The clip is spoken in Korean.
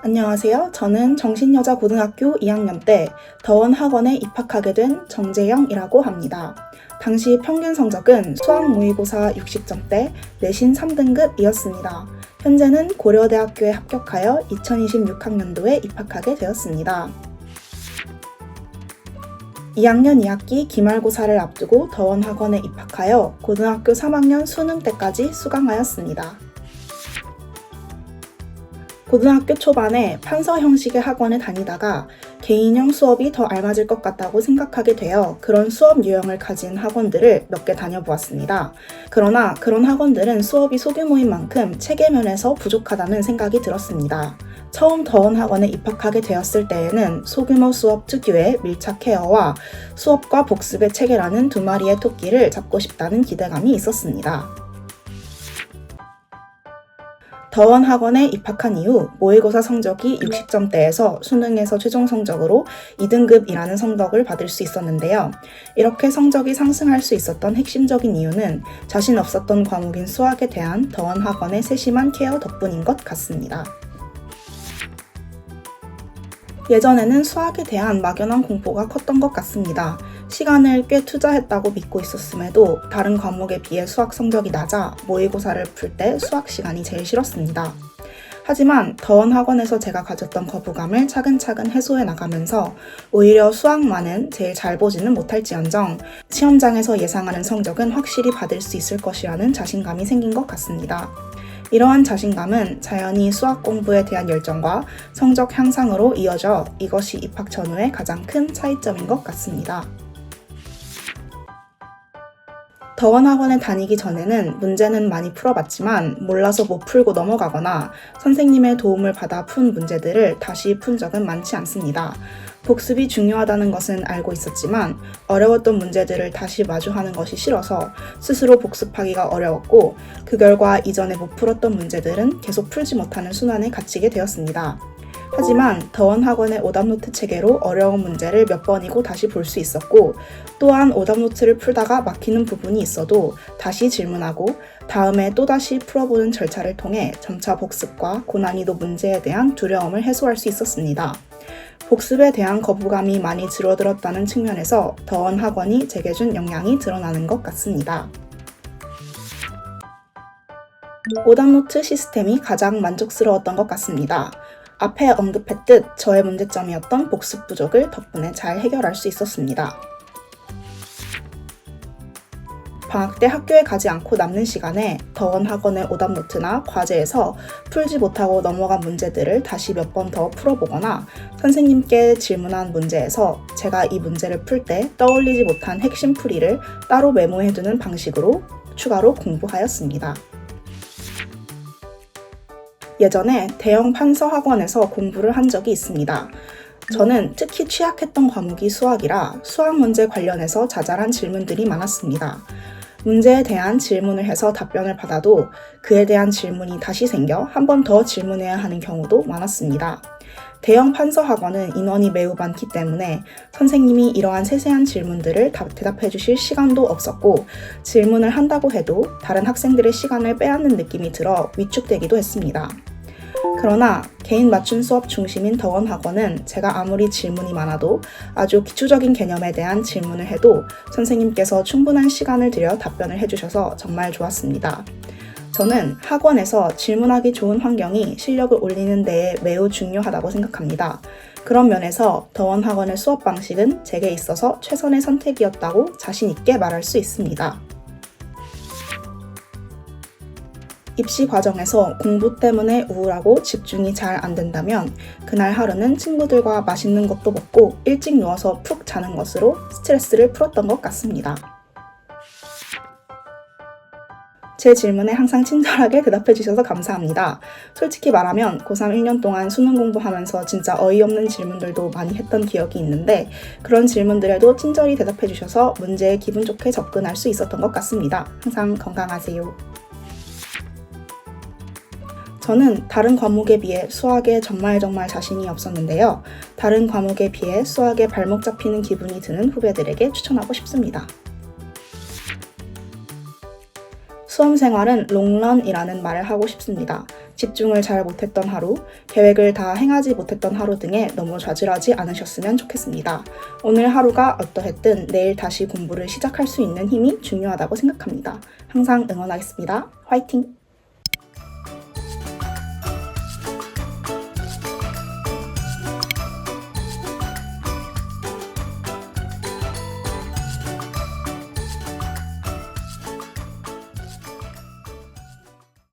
안녕하세요. 저는 정신여자고등학교 2학년 때 더원학원에 입학하게 된 정재영이라고 합니다. 당시 평균 성적은 수학 모의고사 60점대, 내신 3등급이었습니다. 현재는 고려대학교에 합격하여 2026학년도에 입학하게 되었습니다. 2학년 2학기 기말고사를 앞두고 더원학원에 입학하여 고등학교 3학년 수능 때까지 수강하였습니다. 고등학교 초반에 판서 형식의 학원에 다니다가 개인형 수업이 더 알맞을 것 같다고 생각하게 되어 그런 수업 유형을 가진 학원들을 몇 개 다녀보았습니다. 그러나 그런 학원들은 수업이 소규모인 만큼 체계면에서 부족하다는 생각이 들었습니다. 처음 더원학원에 입학하게 되었을 때에는 소규모 수업 특유의 밀착 케어와 수업과 복습의 체계라는 두 마리의 토끼를 잡고 싶다는 기대감이 있었습니다. 더원학원에 입학한 이후 모의고사 성적이 60점대에서 수능에서 최종 성적으로 2등급이라는 성적을 받을 수 있었는데요. 이렇게 성적이 상승할 수 있었던 핵심적인 이유는 자신 없었던 과목인 수학에 대한 더원학원의 세심한 케어 덕분인 것 같습니다. 예전에는 수학에 대한 막연한 공포가 컸던 것 같습니다. 시간을 꽤 투자했다고 믿고 있었음에도 다른 과목에 비해 수학 성적이 낮아 모의고사를 풀 때 수학 시간이 제일 싫었습니다. 하지만 더원학원에서 제가 가졌던 거부감을 차근차근 해소해 나가면서 오히려 수학만은 제일 잘 보지는 못할지언정 시험장에서 예상하는 성적은 확실히 받을 수 있을 것이라는 자신감이 생긴 것 같습니다. 이러한 자신감은 자연히 수학 공부에 대한 열정과 성적 향상으로 이어져 이것이 입학 전후의 가장 큰 차이점인 것 같습니다. 더원학원에 다니기 전에는 문제는 많이 풀어봤지만 몰라서 못 풀고 넘어가거나 선생님의 도움을 받아 푼 문제들을 다시 푼 적은 많지 않습니다. 복습이 중요하다는 것은 알고 있었지만 어려웠던 문제들을 다시 마주하는 것이 싫어서 스스로 복습하기가 어려웠고 그 결과 이전에 못 풀었던 문제들은 계속 풀지 못하는 순환에 갇히게 되었습니다. 하지만 더원학원의 오답노트 체계로 어려운 문제를 몇 번이고 다시 볼 수 있었고 또한 오답노트를 풀다가 막히는 부분이 있어도 다시 질문하고 다음에 또다시 풀어보는 절차를 통해 점차 복습과 고난이도 문제에 대한 두려움을 해소할 수 있었습니다. 복습에 대한 거부감이 많이 줄어들었다는 측면에서 더원학원이 제게 준 영향이 드러나는 것 같습니다. 오답노트 시스템이 가장 만족스러웠던 것 같습니다. 앞에 언급했듯 저의 문제점이었던 복습 부족을 덕분에 잘 해결할 수 있었습니다. 방학 때 학교에 가지 않고 남는 시간에 더원학원의 오답노트나 과제에서 풀지 못하고 넘어간 문제들을 다시 몇 번 더 풀어보거나 선생님께 질문한 문제에서 제가 이 문제를 풀 때 떠올리지 못한 핵심 풀이를 따로 메모해두는 방식으로 추가로 공부하였습니다. 예전에 대형 판서 학원에서 공부를 한 적이 있습니다. 저는 특히 취약했던 과목이 수학이라 수학 문제 관련해서 자잘한 질문들이 많았습니다. 문제에 대한 질문을 해서 답변을 받아도 그에 대한 질문이 다시 생겨 한 번 더 질문해야 하는 경우도 많았습니다. 대형 판서 학원은 인원이 매우 많기 때문에 선생님이 이러한 세세한 질문들을 대답해 주실 시간도 없었고 질문을 한다고 해도 다른 학생들의 시간을 빼앗는 느낌이 들어 위축되기도 했습니다. 그러나 개인 맞춤 수업 중심인 더원학원은 제가 아무리 질문이 많아도 아주 기초적인 개념에 대한 질문을 해도 선생님께서 충분한 시간을 들여 답변을 해주셔서 정말 좋았습니다. 저는 학원에서 질문하기 좋은 환경이 실력을 올리는 데에 매우 중요하다고 생각합니다. 그런 면에서 더원학원의 수업 방식은 제게 있어서 최선의 선택이었다고 자신 있게 말할 수 있습니다. 입시 과정에서 공부 때문에 우울하고 집중이 잘 안 된다면 그날 하루는 친구들과 맛있는 것도 먹고 일찍 누워서 푹 자는 것으로 스트레스를 풀었던 것 같습니다. 제 질문에 항상 친절하게 대답해 주셔서 감사합니다. 솔직히 말하면 고3 1년 동안 수능 공부하면서 진짜 어이없는 질문들도 많이 했던 기억이 있는데 그런 질문들에도 친절히 대답해 주셔서 문제에 기분 좋게 접근할 수 있었던 것 같습니다. 항상 건강하세요. 저는 다른 과목에 비해 수학에 정말 자신이 없었는데요. 다른 과목에 비해 수학에 발목 잡히는 기분이 드는 후배들에게 추천하고 싶습니다. 수험 생활은 롱런이라는 말을 하고 싶습니다. 집중을 잘 못했던 하루, 계획을 다 행하지 못했던 하루 등에 너무 좌절하지 않으셨으면 좋겠습니다. 오늘 하루가 어떠했든 내일 다시 공부를 시작할 수 있는 힘이 중요하다고 생각합니다. 항상 응원하겠습니다. 화이팅!